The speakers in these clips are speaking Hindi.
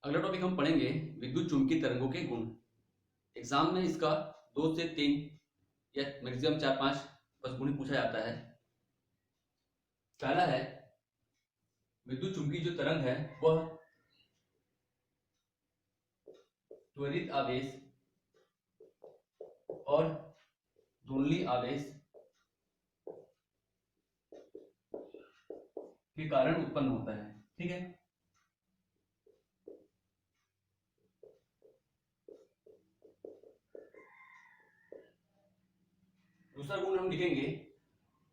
अगला टॉपिक हम पढ़ेंगे विद्युत चुम्बकीय तरंगों के गुण। एग्जाम में इसका 2 से 3 या मैक्सिमम 4-5 बस गुण पूछा जाता है। पहला है विद्युत चुम्बकीय जो तरंग है वह त्वरित आवेश और धुंधली आवेश के कारण उत्पन्न होता है। ठीक है, दूसरा गुण हम लिखेंगे,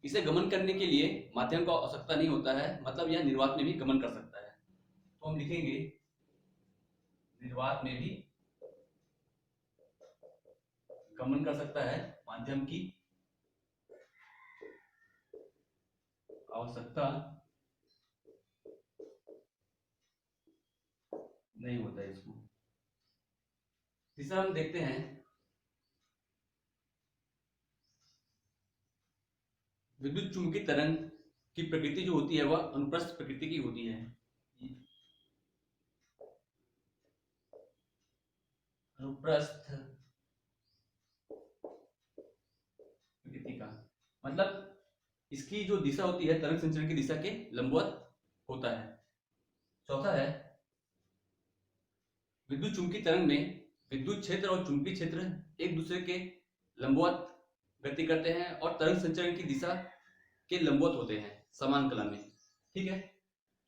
इसे गमन करने के लिए माध्यम का आवश्यकता नहीं होता है, मतलब यह निर्वात में भी गमन कर सकता है। तो हम लिखेंगे निर्वात में भी गमन कर सकता है, माध्यम की आवश्यकता नहीं होता है इसको। तीसरा हम देखते हैं विद्युत चुम्बकीय तरंग की प्रकृति जो होती है वह अनुप्रस्थ प्रकृति की होती है। अनुप्रस्थ प्रकृति का मतलब इसकी जो दिशा होती है तरंग संचरण की दिशा के लंबवत होता है। चौथा है विद्युत चुम्बकीय तरंग में विद्युत क्षेत्र और चुंबकीय क्षेत्र एक दूसरे के लंबवत गति करते हैं और तरंग संचरण की दिशा के लंबवत होते हैं समान कला में। ठीक है,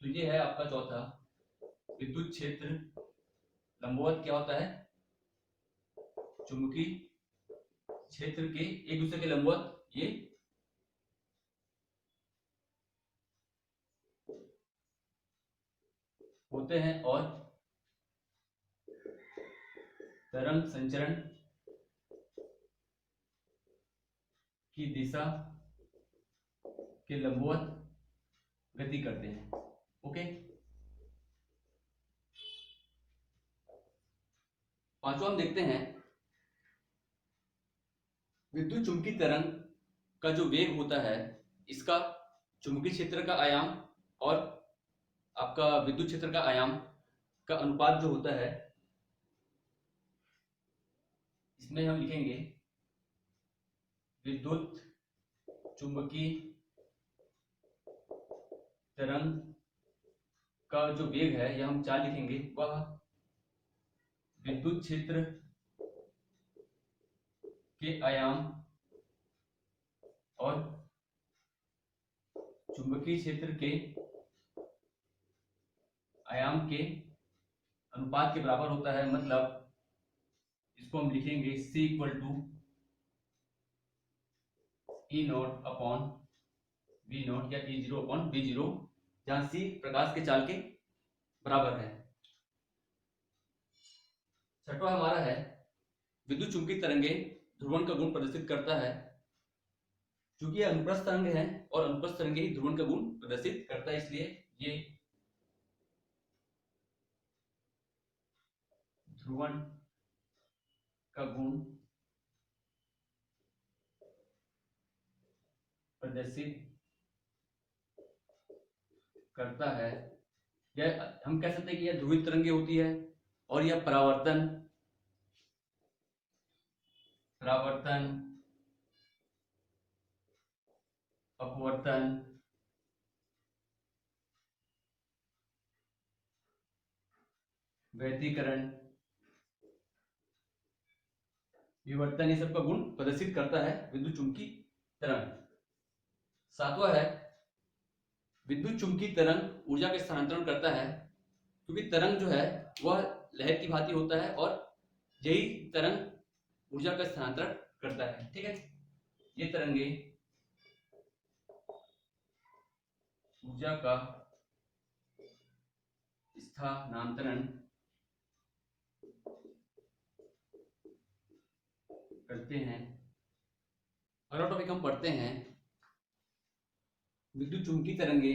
तो ये है आपका चौथा, विद्युत क्षेत्र लंबवत क्या होता है, चुंबकीय क्षेत्र के एक दूसरे के लंबवत ये होते हैं और तरंग संचरण की दिशा के लंबवत गति करते हैं। ओके, पांचवा हम देखते हैं विद्युत चुम्बकीय तरंग का जो वेग होता है इसका चुंबकीय क्षेत्र का आयाम और आपका विद्युत क्षेत्र का आयाम का अनुपात जो होता है, इसमें हम लिखेंगे विद्युत चुम्बकीय तरंग का जो वेग है यह हम 4 लिखेंगे, वह विद्युत क्षेत्र के आयाम और चुंबकीय क्षेत्र के आयाम के अनुपात के बराबर होता है। मतलब इसको हम लिखेंगे C equal to E not upon V not या E0 अपॉन V0, जहां C प्रकाश के चाल के बराबर है। छठवां हमारा है विद्युत चुम्बकीय तरंगे ध्रुवण का गुण प्रदर्शित करता है। चूंकि यह अनुप्रस्थ तरंग है और अनुप्रस्थ तरंगे ही ध्रुवण का गुण प्रदर्शित करता है, इसलिए ये ध्रुवण का गुण प्रदर्शित करता है। यह हम कह सकते हैं कि यह ध्रुवित तरंगे होती है और यह परावर्तन अपवर्तन व्यतिकरण विवर्तन ये सब का गुण प्रदर्शित करता है विद्युत चुम्बकीय तरंग। सातवां है विद्युत चुम्बकीय तरंग ऊर्जा के स्थानांतरण करता है, क्योंकि तरंग जो है वह लहर की भांति होता है और यही तरंग ऊर्जा का स्थानांतरण करता है। ठीक है, ये तरंगे ऊर्जा का स्थानांतरण करते हैं। अगला टॉपिक हम पढ़ते हैं विद्युत चुम्बकीय तरंगे,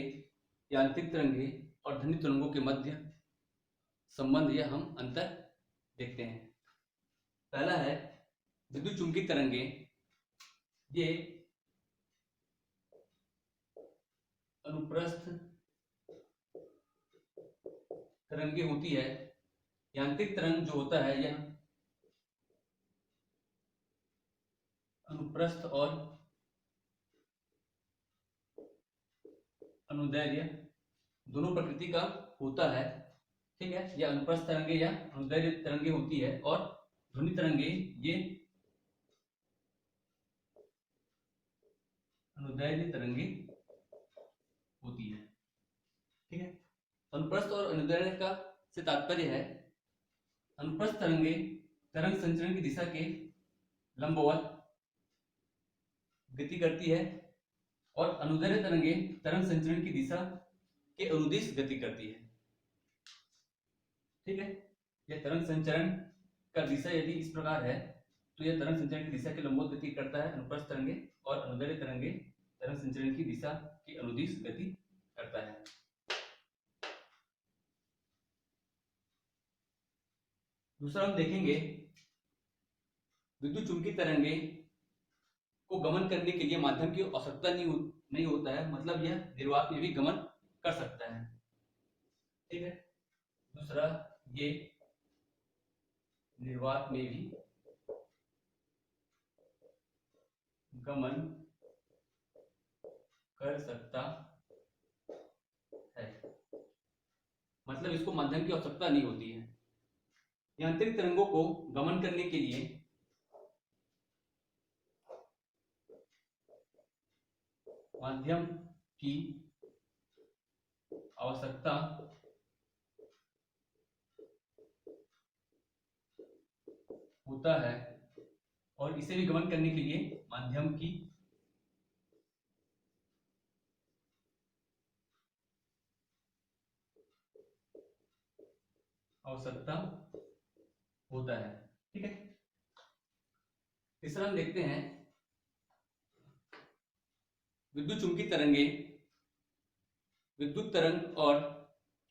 यांत्रिक तरंगे और ध्वनिक तरंगों के मध्य संबंध या हम अंतर देखते हैं। पहला है विद्युत चुम्बकीय तरंगे, ये अनुप्रस्थ तरंगे होती है यांत्रिक तरंग जो होता है यह अनुप्रस्थ और अनुदैर्ध्य दोनों प्रकृति का होता है। ठीक है, यह अनुप्रस्थ तरंगे या अनुदैर्ध्य तरंगे होती है और ध्वनि तरंगे ये अनुदैर्ध्य तरंगे होती है। ठीक है, अनुप्रस्थ और अनुदैर्ध्य का से तात्पर्य है अनुप्रस्थ तरंगे तरंग संचरण की दिशा के लंबवत गति करती है और अनुदैर्ध्य तरंगे तरंग संचरण की दिशा के अनुदिश गति करती है। ठीक है, यह तरंग संचरण का दिशा यदि इस प्रकार है तो यह तरंग संचरण की दिशा के लंबवत गति करता है अनुप्रस्थ तरंगे, और अनुदैर्ध्य तरंगे तरंग संचरण की दिशा की अनुदिश गति करता है। दूसरा हम देखेंगे विद्युत चुंबकीय तरंगे को गमन करने के लिए माध्यम की आवश्यकता नहीं होता है, मतलब यह निर्वात में भी गमन कर सकता है। ठीक है, दूसरा ये निर्वात में भी गमन कर सकता है, मतलब इसको माध्यम की आवश्यकता नहीं होती है। यांत्रिक तरंगों को गमन करने के लिए माध्यम की आवश्यकता होता है और इसे भी गमन करने के लिए माध्यम की आवश्यकता होता है। ठीक है, तीसरा हम देखते हैं विद्युत चुंबकीय तरंगे विद्युत तरंग और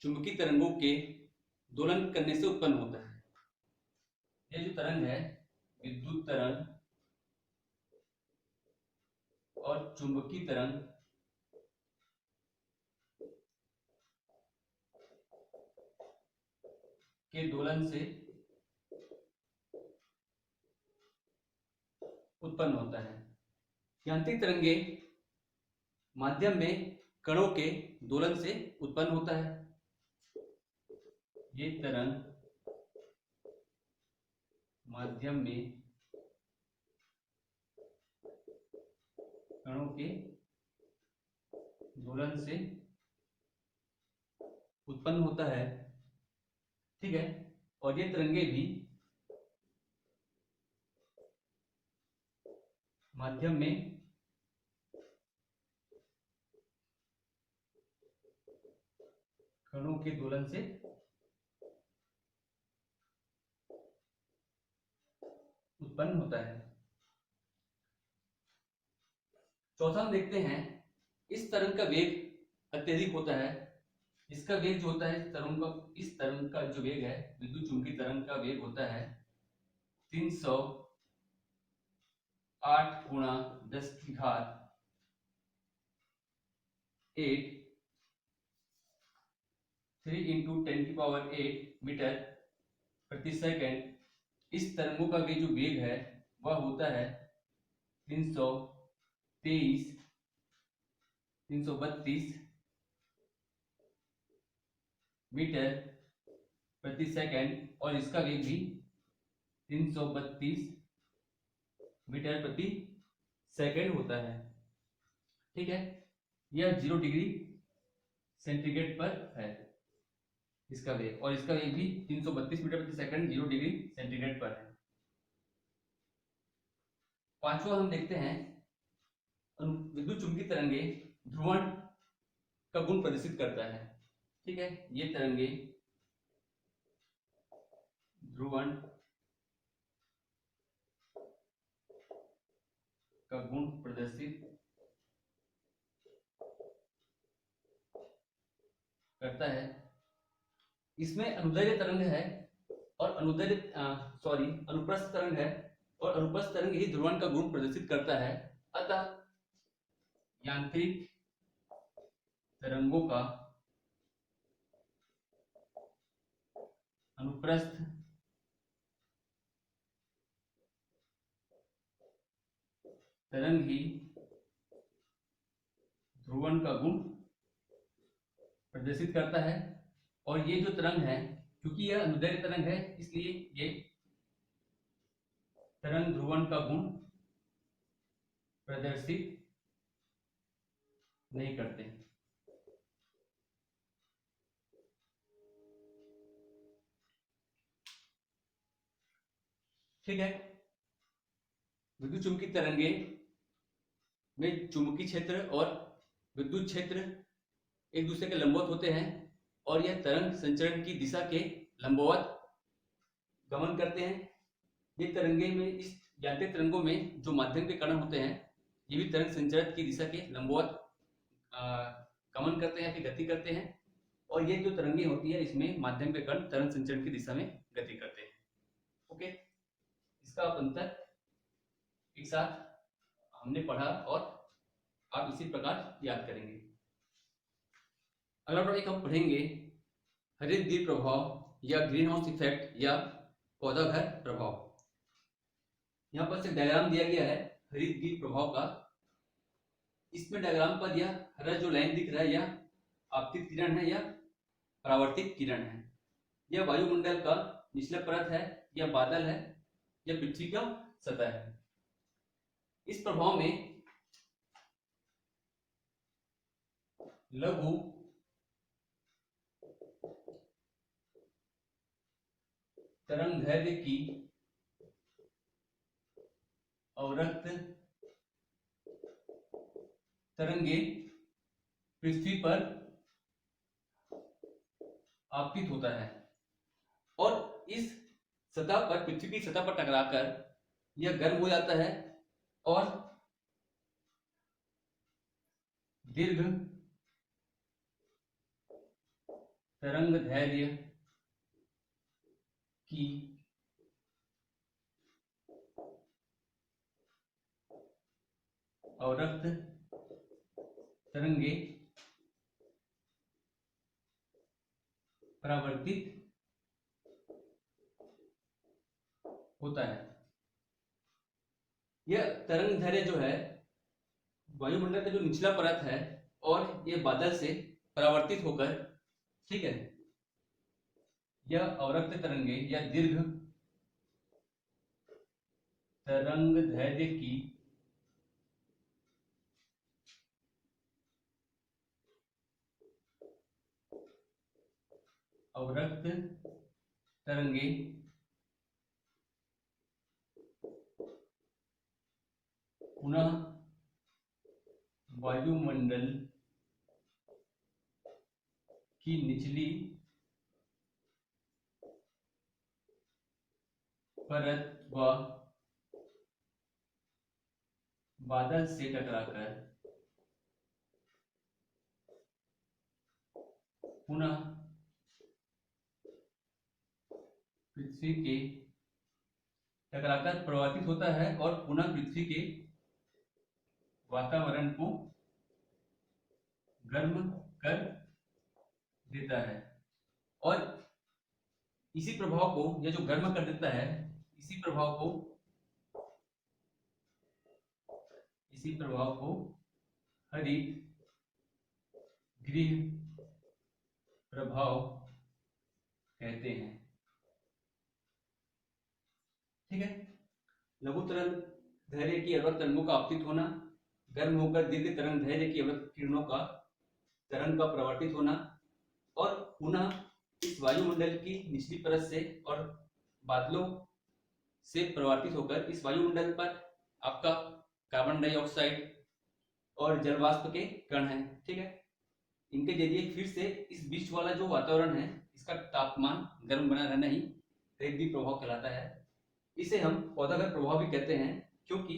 चुंबकीय तरंगों के दोलन करने से उत्पन्न होता है। यह जो तरंग है विद्युत तरंग और चुंबकीय तरंग के दोलन से उत्पन्न होता है। यांत्रिक तरंगे माध्यम में कणों के दोलन से उत्पन्न होता है। ये तरंग माध्यम में कणों के दोलन से उत्पन्न होता है। ठीक है, और ये तरंगे भी माध्यम में कणों के दोलन से उत्पन्न होता है। चौथा हम देखते हैं इस तरंग का वेग अत्यधिक होता है। इसका वेग जो होता है इस तरंग का जो वेग है विद्युत चुंबकीय तरंग का वेग होता है 308 गुणा 10 की घात 8 3 इंटू 10 की पावर 8 मीटर प्रति सेकंड। इस तरंगों का जो वेग है वह होता है 332 मीटर प्रति सेकंड, और इसका वेग भी 332 मीटर प्रति सेकंड होता है। ठीक है, यह 0 डिग्री सेंटीग्रेड पर है इसका वेग, और इसका वेग भी 332 मीटर प्रति सेकंड 0 डिग्री सेंटीग्रेड पर है। पांचवा हम देखते हैं विद्युत चुंबकीय तरंगे ध्रुवण का गुण प्रदर्शित करता है। ठीक है, ये तरंगे ध्रुवण का गुण प्रदर्शित करता है। इसमें अनुदैर्ध्य तरंग है और अनुप्रस्थ तरंग है, और अनुप्रस्थ तरंग ही ध्रुवण का गुण प्रदर्शित करता है। अतः यांत्रिक तरंगों का अनुप्रस्थ तरंग ही ध्रुवण का गुण प्रदर्शित करता है। और ये जो तरंग है, क्योंकि यह अनुदैर्घ्य तरंग है, इसलिए ये तरंग ध्रुवण का गुण प्रदर्शित नहीं करते। ठीक है। विद्युत चुंबकीय तरंगे में चुंबकीय क्षेत्र और विद्युत क्षेत्र एक दूसरे के लंबवत होते हैं और यह तरंग संचरण की दिशा के लंबवत गमन करते हैं। ये तरंगे में, इस यांत्रिक तरंगों में जो माध्यम के कण होते हैं, ये भी तरंग संचरण की दिशा के लंबवत गमन करते हैं, फिर गति करते हैं। और ये जो तरंगे होती है, इसमें माध्यम के कण तरंग संचरण की दिशा में गति करते हैं। ओके, इसका आप अंतर एक साथ हमने पढ़ा और आप इसी प्रकार याद करेंगे। अगला टॉपिक हम पढ़ेंगे हरितगृह प्रभाव या ग्रीन हाउस इफेक्ट या पौधा घर प्रभाव। यहाँ पर एक डायग्राम दिया गया है हरितगृह प्रभाव का। इसमें डायग्राम पर यह हरा जो लाइन दिख रहा है, यह आपतित किरण है या परावर्तित किरण है। यह वायुमंडल का निचला परत है, या बादल है, या पृथ्वी का सतह है। इस प्रभाव में लघु तरंगदैर्घ्य की अवरक्त तरंगे पृथ्वी पर आपतित होता है और इस सतह पर, पृथ्वी की सतह पर टकराकर यह गर्म हो जाता है और दीर्घ तरंगदैर्घ्य की अवरक्त तरंगे परावर्तित होता है। यह तरंगदैर्घ्य जो है वायुमंडल का जो निचला परत है और ये बादल से परावर्तित होकर, ठीक है, यह अवरक्त तरंगे या दीर्घ तरंगदैर्घ्य की अवरक्त तरंगे पुनः वायुमंडल की निचली परत व बादल से टकराकर पुनः पृथ्वी के टकराकर प्रवर्तित होता है और पुनः पृथ्वी के वातावरण को गर्म कर देता है। और इसी प्रभाव को, यह जो गर्म कर देता है, इसी प्रभाव को हरित गृह प्रभाव कहते हैं। ठीक है। लघु तरंगदैर्घ्य की अवरक्त तरंगों का आपतित होना, गर्म होकर दीर्घ तरंगदैर्घ्य की अवरक्त किरणों का तरंग का प्रवर्तित होना और पुनः इस वायुमंडल की निचली परत से और बादलों से प्रवर्तित होकर इस वायुमंडल पर आपका कार्बन डाइऑक्साइड और जल वाष्प के कण हैं। ठीक है। इनके जरिए फिर से इस बीच वाला जो वातावरण है, इसका तापमान गर्म बना रहना ही हरितगृह प्रभाव कहलाता है। इसे हम पौधा घर प्रभाव भी कहते हैं, क्योंकि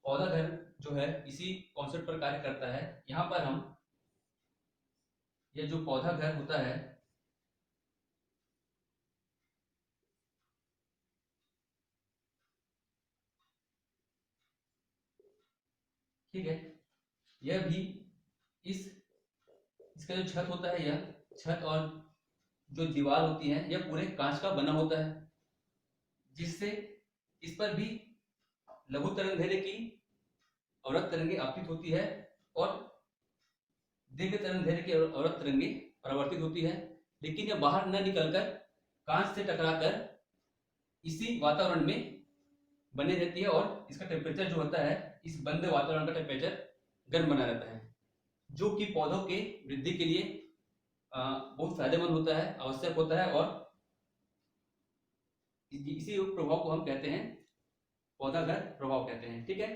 पौधा घर जो है इसी कॉन्सेप्ट पर कार्य करता है। यहाँ पर हम यह जो पौधा घर होता है, ठीक है, यह भी इसका जो छत होता है, यह छत और जो दीवार होती है यह पूरे कांच का बना होता है, जिससे इस पर भी लघु तरंगदैर्घ्य की अवरक्त तरंगे आपतित होती है और दीर्घ तरंगदैर्घ्य की अवरक्त तरंगे परावर्तित होती है। लेकिन यह बाहर न निकलकर कांच से टकराकर इसी वातावरण में बने रहती है और इसका टेम्परेचर जो होता है, इस बंद वातावरण का टेम्परेचर गर्म बना रहता है, जो कि पौधों के वृद्धि के लिए बहुत फायदेमंद होता है, आवश्यक होता है। और इसी प्रभाव को हम कहते हैं पौधागत प्रभाव कहते हैं। ठीक है।